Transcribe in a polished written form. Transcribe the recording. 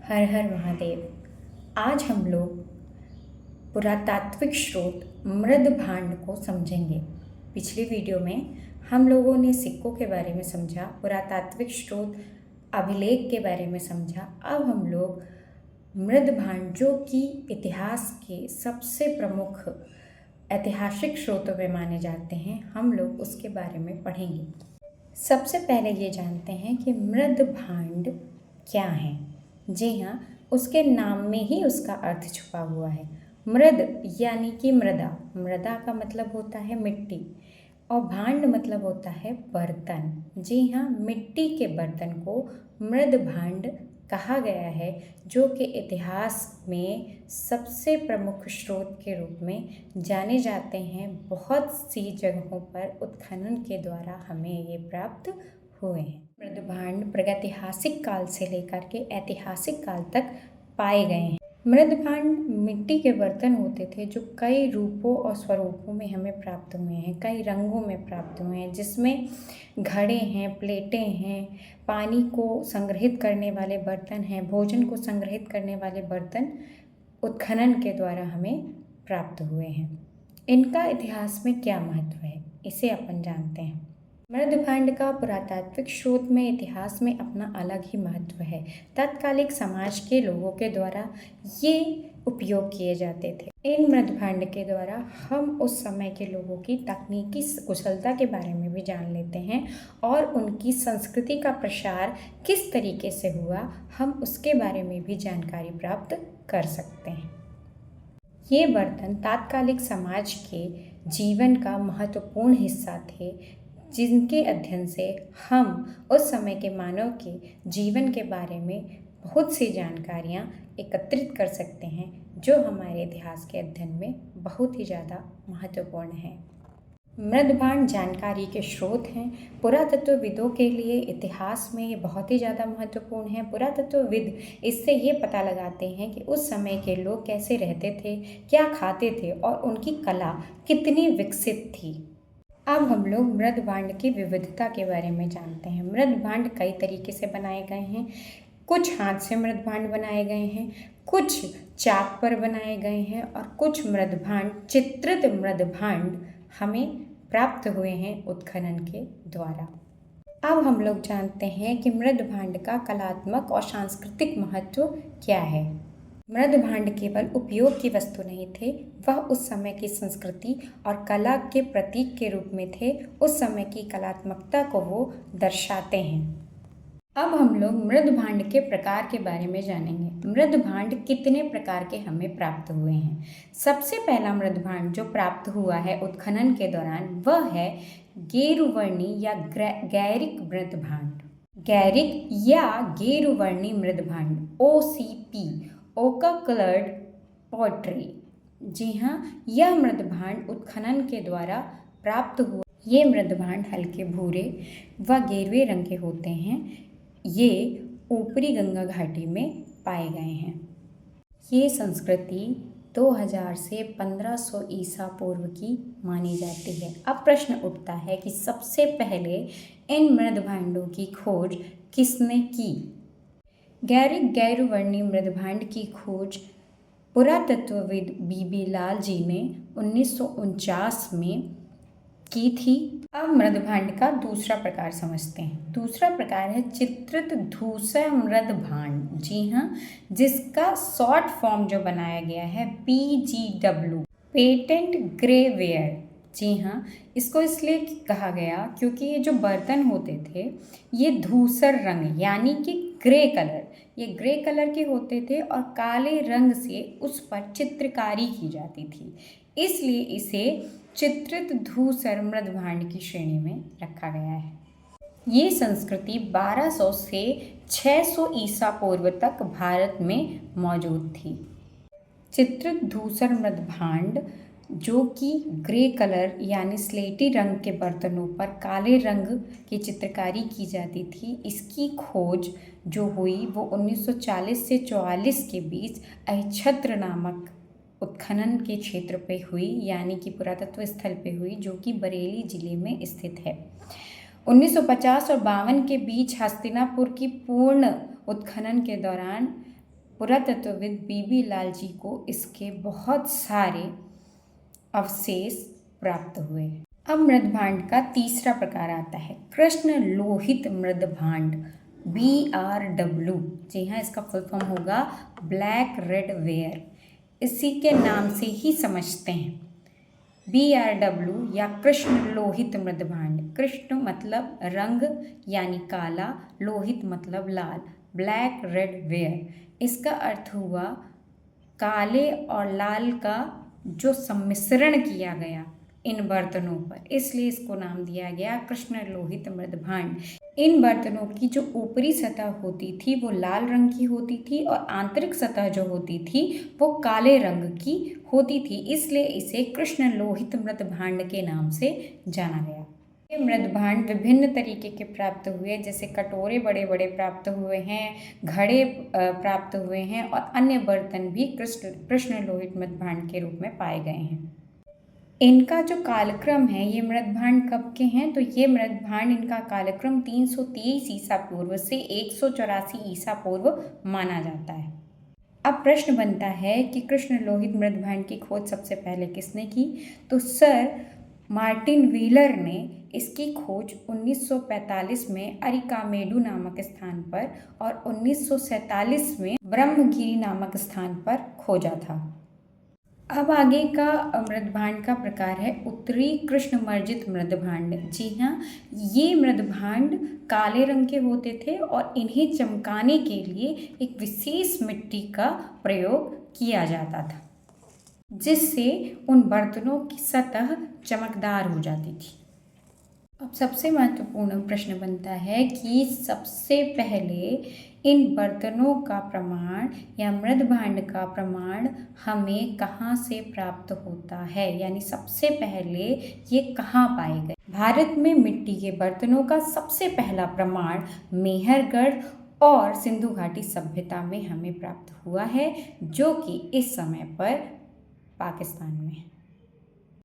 हर हर महादेव। आज हम लोग पुरातात्विक स्रोत मृद भांड को समझेंगे। पिछली वीडियो में हम लोगों ने सिक्कों के बारे में समझा, पुरातात्विक स्रोत अभिलेख के बारे में समझा। अब हम लोग मृद भांड, जो कि इतिहास के सबसे प्रमुख ऐतिहासिक स्रोतों में माने जाते हैं, हम लोग उसके बारे में पढ़ेंगे। सबसे पहले ये जानते हैं कि मृद भांड क्या है। जी हाँ, उसके नाम में ही उसका अर्थ छुपा हुआ है। मृद यानी कि मृदा, मृदा का मतलब होता है मिट्टी, और भांड मतलब होता है बर्तन। जी हाँ, मिट्टी के बर्तन को मृद भांड कहा गया है, जो कि इतिहास में सबसे प्रमुख स्रोत के रूप में जाने जाते हैं। बहुत सी जगहों पर उत्खनन के द्वारा हमें ये प्राप्त हुए हैं। मृद भांड प्रागैतिहासिक काल से लेकर के ऐतिहासिक काल तक पाए गए हैं। मृद भांड मिट्टी के बर्तन होते थे जो कई रूपों और स्वरूपों में हमें प्राप्त हुए हैं, कई रंगों में प्राप्त हुए हैं, जिसमें घड़े हैं, प्लेटें हैं, पानी को संग्रहित करने वाले बर्तन हैं, भोजन को संग्रहित करने वाले बर्तन उत्खनन के द्वारा हमें प्राप्त हुए हैं। इनका इतिहास में क्या महत्व है, इसे अपन जानते हैं। मृद भांड का पुरातात्विक स्रोत में इतिहास में अपना अलग ही महत्व है। तत्कालिक समाज के लोगों के द्वारा ये उपयोग किए जाते थे। इन मृद भांड के द्वारा हम उस समय के लोगों की तकनीकी कुशलता के बारे में भी जान लेते हैं, और उनकी संस्कृति का प्रसार किस तरीके से हुआ, हम उसके बारे में भी जानकारी प्राप्त कर सकते हैं। ये बर्तन तात्कालिक समाज के जीवन का महत्वपूर्ण हिस्सा थे, जिनके अध्ययन से हम उस समय के मानव के जीवन के बारे में बहुत सी जानकारियाँ एकत्रित कर सकते हैं, जो हमारे इतिहास के अध्ययन में बहुत ही ज़्यादा महत्वपूर्ण है। मृद भांड जानकारी के स्रोत हैं। पुरातत्वविदों के लिए इतिहास में ये बहुत ही ज़्यादा महत्वपूर्ण है। पुरातत्वविद इससे ये पता लगाते हैं कि उस समय के लोग कैसे रहते थे, क्या खाते थे, और उनकी कला कितनी विकसित थी। अब हम लोग मृद भांड की विविधता के बारे में जानते हैं। मृद भांड कई तरीके से बनाए गए हैं। कुछ हाथ से मृद भांड बनाए गए हैं, कुछ चाक पर बनाए गए हैं, और कुछ मृद भांड, चित्रित मृद भांड हमें प्राप्त हुए हैं उत्खनन के द्वारा। अब हम लोग जानते हैं कि मृद भांड का कलात्मक और सांस्कृतिक महत्व क्या है। मृद भांड केवल उपयोग की वस्तु नहीं थे, वह उस समय की संस्कृति और कला के प्रतीक के रूप में थे। उस समय की कलात्मकता को वो दर्शाते हैं। अब हम लोग मृद भांड के प्रकार के बारे में जानेंगे। मृद भांड कितने प्रकार के हमें प्राप्त हुए हैं। सबसे पहला मृद भांड जो प्राप्त हुआ है उत्खनन के दौरान, वह है गेरुवर्णी या गैरिक मृद भांड। गैरिक या गेरुवर्णी मृद भांड, OCP, ओका कलर्ड पॉटरी। जी हाँ, यह मृद भांड उत्खनन के द्वारा प्राप्त हुआ। ये मृद भांड हल्के भूरे व गेरुए रंग के होते हैं। ये ऊपरी गंगा घाटी में पाए गए हैं। ये संस्कृति 2000 से 1500 ईसा पूर्व की मानी जाती है। अब प्रश्न उठता है कि सबसे पहले इन मृद भांडों की खोज किसने की। गैरिक गैरुवर्णी मृद भांड की खोज पुरातत्वविद बीबी लाल जी ने 1949 में की थी। अब मृद भांड का दूसरा प्रकार समझते हैं। दूसरा प्रकार है चित्रित धूसर मृद भांड। जी हाँ, जिसका शॉर्ट फॉर्म जो बनाया गया है PGW, पेटेंट ग्रेवेयर। जी हाँ, इसको इसलिए कहा गया क्योंकि ये जो बर्तन होते थे, ये धूसर रंग यानी कि ग्रे कलर, ये ग्रे कलर के होते थे और काले रंग से उस पर चित्रकारी की जाती थी, इसलिए इसे चित्रित धूसर मृद भांड की श्रेणी में रखा गया है। ये संस्कृति 1200 से 600 ईसा पूर्व तक भारत में मौजूद थी। चित्रित धूसर मृद भांड, जो कि ग्रे कलर यानी स्लेटी रंग के बर्तनों पर काले रंग की चित्रकारी की जाती थी, इसकी खोज जो हुई वो 1940 से 44 के बीच अहिच्छत्र नामक उत्खनन के क्षेत्र पे हुई, यानी कि पुरातत्व स्थल पे हुई, जो कि बरेली जिले में स्थित है। 1950 और 52 के बीच हस्तिनापुर की पूर्ण उत्खनन के दौरान पुरातत्वविद बीबी लाल जी को इसके बहुत सारे अवशेष प्राप्त हुए। अब मृदभांड का तीसरा प्रकार आता है कृष्ण लोहित मृदभांड, BRW। जी हाँ, इसका फुल फॉर्म होगा ब्लैक रेड वेयर। इसी के नाम से ही समझते हैं। BRW या कृष्ण लोहित मृदभांड। कृष्ण मतलब रंग यानी काला, लोहित मतलब लाल, ब्लैक रेड वेयर। इसका अर्थ हुआ काले और लाल का जो सम्मिश्रण किया गया इन बर्तनों पर, इसलिए इसको नाम दिया गया कृष्ण लोहित मृदभांड। इन बर्तनों की जो ऊपरी सतह होती थी वो लाल रंग की होती थी और आंतरिक सतह जो होती थी वो काले रंग की होती थी, इसलिए इसे कृष्ण लोहित मृदभांड के नाम से जाना गया। ये मृदभांड विभिन्न तरीके के प्राप्त हुए, जैसे कटोरे बड़े बड़े प्राप्त हुए हैं, घड़े प्राप्त हुए हैं और अन्य बर्तन भी कृष्ण लोहित मृदभांड के रूप में पाए गए हैं। इनका जो कालक्रम है, ये मृदभांड कब के हैं, तो ये मृदभांड इनका कालक्रम 323 ईसा पूर्व से 184 ईसा पूर्व माना जाता है। अब प्रश्न बनता है कि कृष्ण लोहित मृदभांड की खोज सबसे पहले किसने की, तो सर मार्टिन व्हीलर ने इसकी खोज 1945 में अरिकामेडु नामक स्थान पर और 1947 में ब्रह्मगिरी नामक स्थान पर खोजा था। अब आगे का मृदभांड का प्रकार है उत्तरी कृष्णमर्जित मृदभांड। जी हाँ, ये मृदभांड काले रंग के होते थे और इन्हें चमकाने के लिए एक विशेष मिट्टी का प्रयोग किया जाता था, जिससे उन बर्तनों की सतह चमकदार हो जाती थी। अब सबसे महत्वपूर्ण प्रश्न बनता है कि सबसे पहले इन बर्तनों का प्रमाण या मृदभांड का प्रमाण हमें कहाँ से प्राप्त होता है, यानी सबसे पहले ये कहाँ पाए गए। भारत में मिट्टी के बर्तनों का सबसे पहला प्रमाण मेहरगढ़ और सिंधु घाटी सभ्यता में हमें प्राप्त हुआ है, जो कि इस समय पर पाकिस्तान में है।